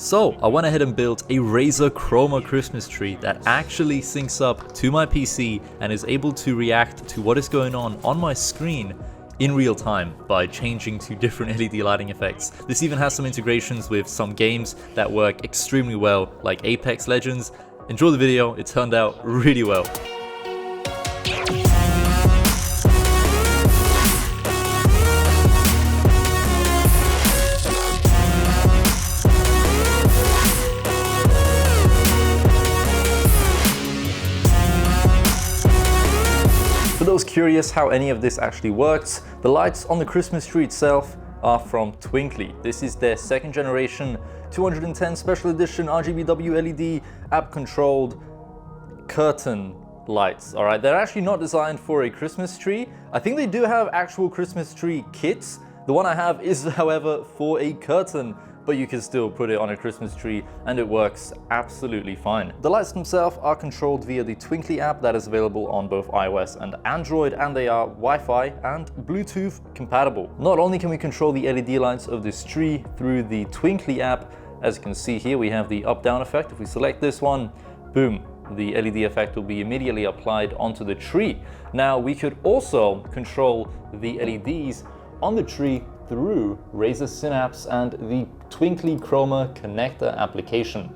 So I went ahead and built a Razer Chroma Christmas tree that actually syncs up to my PC and is able to react to what is going on my screen in real time by changing to different LED lighting effects. This even has some integrations with some games that work extremely well, like Apex Legends. Enjoy the video, it turned out really well. For those curious how any of this actually works, the lights on the Christmas tree itself are from Twinkly. This is their second generation 210 special edition RGBW LED app controlled curtain lights. Alright, they're actually not designed for a Christmas tree. I think they do have actual Christmas tree kits. The one I have is, however, for a curtain, but you can still put it on a Christmas tree and it works absolutely fine. The lights themselves are controlled via the Twinkly app that is available on both iOS and Android, and they are Wi-Fi and Bluetooth compatible. Not only can we control the LED lights of this tree through the Twinkly app, as you can see here we have the up-down effect. If we select this one, boom, the LED effect will be immediately applied onto the tree. Now we could also control the LEDs on the tree through Razer Synapse and the Twinkly Chroma connector application.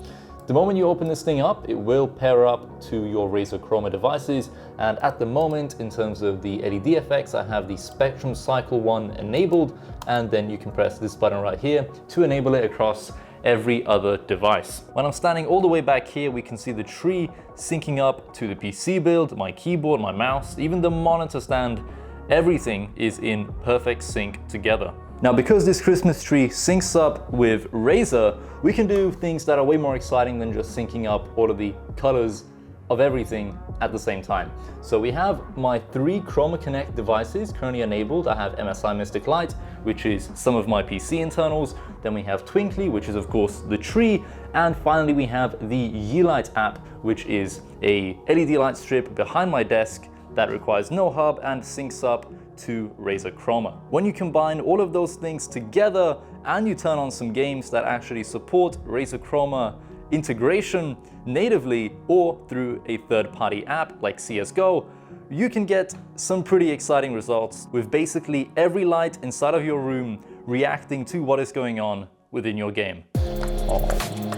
The moment you open this thing up, it will pair up to your Razer Chroma devices, and at the moment, in terms of the LED effects, I have the Spectrum Cycle 1 enabled, and then you can press this button right here to enable it across every other device. When I'm standing all the way back here, we can see the tree syncing up to the PC build, my keyboard, my mouse, even the monitor stand. Everything is in perfect sync together. Now, because this Christmas tree syncs up with Razer, we can do things that are way more exciting than just syncing up all of the colors of everything at the same time. So we have my 3 Chroma Connect devices currently enabled. I have MSI Mystic Light, which is some of my PC internals. Then we have Twinkly, which is of course the tree. And finally we have the Yeelight app, which is a LED light strip behind my desk that requires no hub and syncs up to Razer Chroma. When you combine all of those things together and you turn on some games that actually support Razer Chroma integration natively or through a third-party app like CSGO, you can get some pretty exciting results with basically every light inside of your room reacting to what is going on within your game. Oh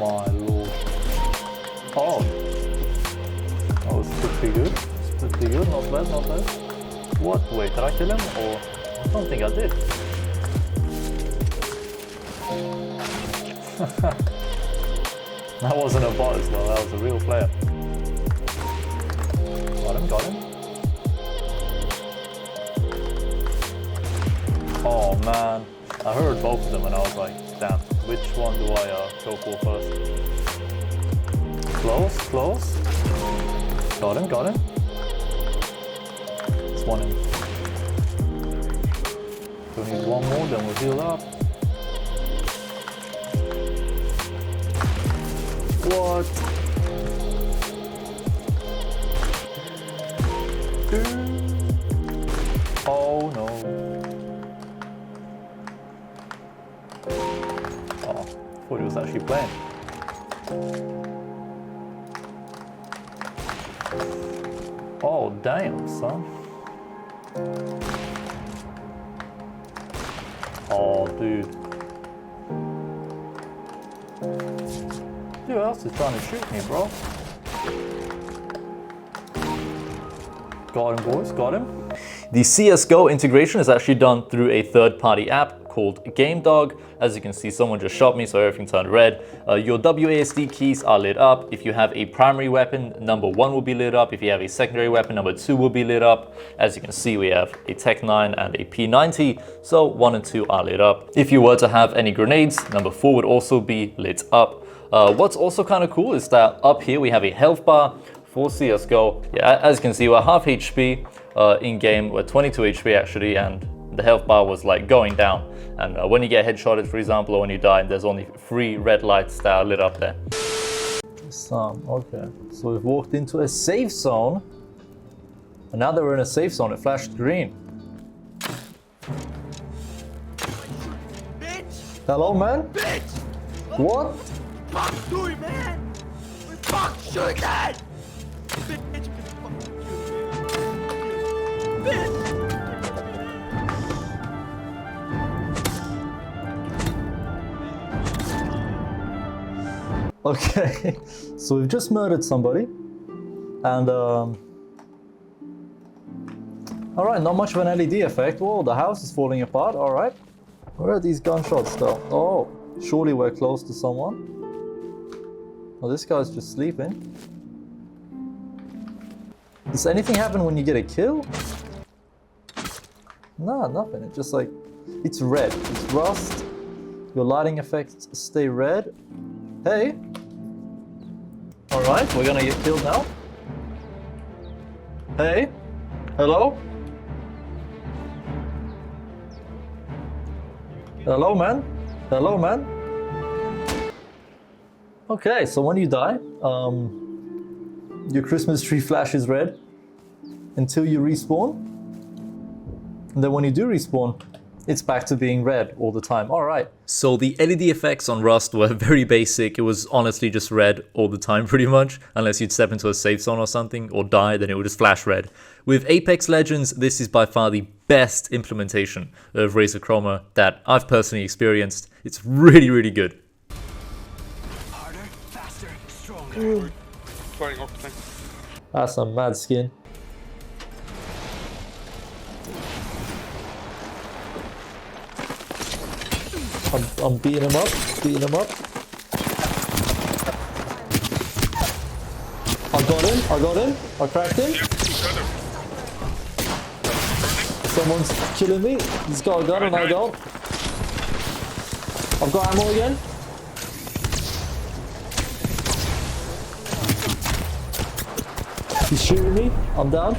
my lord. Oh, that was pretty good. Pretty good, not bad, not bad. What? Wait, did I kill him? Or I don't think I did. That wasn't a bot as well, that was a real player. Got him, got him. Oh man, I heard both of them and I was like, damn, which one do I go for first? Close, close. Got him, got him. One in. We need one more, then we'll heal up. What? Oh no. Oh, I thought he was actually playing. Oh damn, son. Oh, dude. Who else is trying to shoot me, bro? Got him, boys, got him. The CSGO integration is actually done through a third-party app called GameDog. As you can see, someone just shot me, so everything turned red. Your WASD keys are lit up. If you have a primary weapon, number 1 will be lit up. If you have a secondary weapon, number 2 will be lit up. As you can see, we have a Tech 9 and a P90, so 1 and 2 are lit up. If you were to have any grenades, number 4 would also be lit up. What's also kind of cool is that up here we have a health bar for CSGO. Yeah, as you can see, we're half HP in game. We're 22 HP actually, and the health bar was like going down. And when you get headshotted, for example, or when you die, there's only 3 red lights that are lit up there. Okay, so we've walked into a safe zone, and now that we're in a safe zone, it flashed green. Bitch! Hello, man? Bitch! What? fuck doing, man? What the fuck doing that? Bitch, bitch. Okay, so we've just murdered somebody, and all right, not much of an LED effect. Whoa, the house is falling apart. All right, where are these gunshots though? Oh, surely we're close to someone. Oh, this guy's just sleeping. Does anything happen when you get a kill? Nah, nothing. It's just like, it's red. It's rust. Your lighting effects stay red. Hey. All right, we're gonna get killed now. Hey. Hello? Hello, man? Hello, man? Okay, so when you die, your Christmas tree flashes red until you respawn. And then when you do respawn, it's back to being red all the time. All right. So the LED effects on Rust were very basic. It was honestly just red all the time pretty much. Unless you'd step into a safe zone or something or die, then it would just flash red. With Apex Legends, this is by far the best implementation of Razer Chroma that I've personally experienced. It's really, really good. Harder, faster, stronger. That's some mad skin. I'm beating him up, I got him, I cracked him. Someone's killing me. He's got a gun and I don't. I've got ammo again. He's shooting me, I'm down.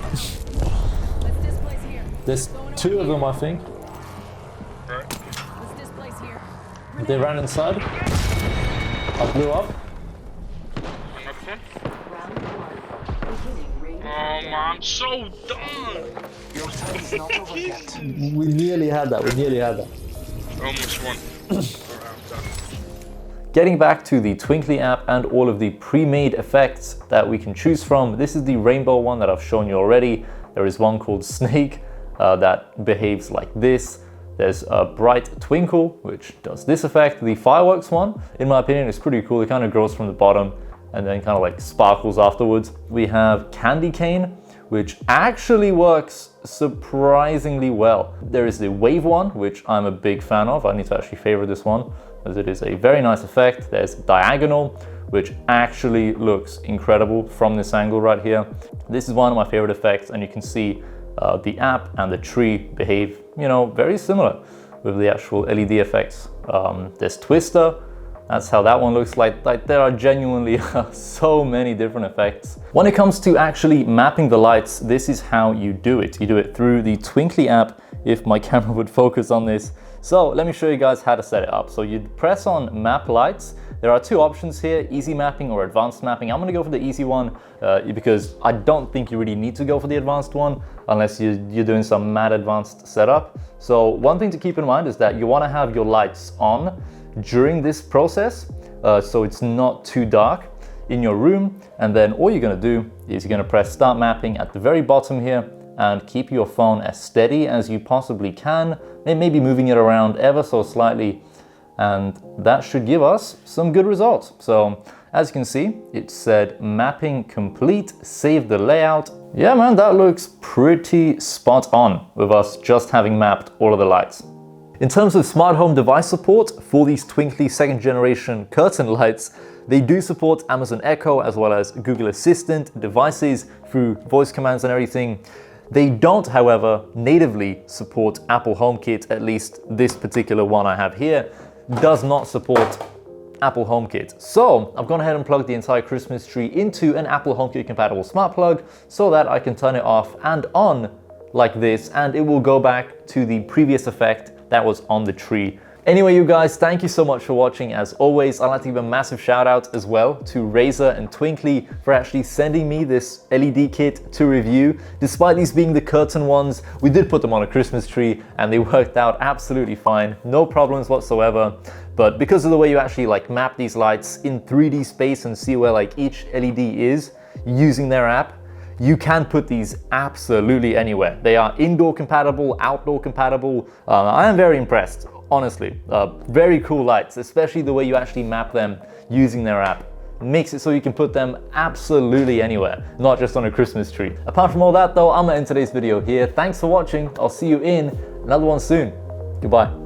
There's two of them, I think. They ran inside. I blew up. Oh, I'm so done. We nearly had that. Almost won. Getting back to the Twinkly app and all of the pre-made effects that we can choose from, this is the rainbow one that I've shown you already. There is one called Snake that behaves like this. There's a bright twinkle, which does this effect. The fireworks one, in my opinion, is pretty cool. It kind of grows from the bottom and then kind of like sparkles afterwards. We have candy cane, which actually works surprisingly well. There is the wave one, which I'm a big fan of. I need to actually favor this one, as it is a very nice effect. There's diagonal, which actually looks incredible from this angle right here. This is one of my favorite effects, and you can see the app and the tree behave, you know, very similar with the actual LED effects. There's Twister. That's how that one looks like there are genuinely so many different effects. When it comes to actually mapping the lights, this is how you do it. You do it through the Twinkly app, if my camera would focus on this. So let me show you guys how to set it up. So you'd press on map lights. There are two options here, easy mapping or advanced mapping. I'm gonna go for the easy one because I don't think you really need to go for the advanced one unless you're doing some mad advanced setup. So one thing to keep in mind is that you wanna have your lights on during this process, so it's not too dark in your room. And then all you're gonna do is you're gonna press start mapping at the very bottom here and keep your phone as steady as you possibly can, maybe moving it around ever so slightly, and that should give us some good results. So as you can see, it said mapping complete, save the layout. Yeah man, that looks pretty spot on with us just having mapped all of the lights. In terms of smart home device support for these Twinkly second generation curtain lights, they do support Amazon Echo as well as Google Assistant devices through voice commands and everything. They don't, however, natively support Apple HomeKit. At least this particular one I have here does not support Apple HomeKit. So I've gone ahead and plugged the entire Christmas tree into an Apple HomeKit compatible smart plug so that I can turn it off and on like this, and it will go back to the previous effect that was on the tree Anyway, you guys, thank you so much for watching. As always, I'd like to give a massive shout out as well to Razer and Twinkly for actually sending me this LED kit to review. Despite these being the curtain ones, we did put them on a Christmas tree and they worked out absolutely fine. No problems whatsoever. But because of the way you actually like map these lights in 3D space and see where like each LED is using their app, you can put these absolutely anywhere. They are indoor compatible, outdoor compatible. I am very impressed. Honestly, very cool lights, especially the way you actually map them using their app. It makes it so you can put them absolutely anywhere, not just on a Christmas tree. Apart from all that though, I'm gonna end today's video here. Thanks for watching. I'll see you in another one soon. Goodbye.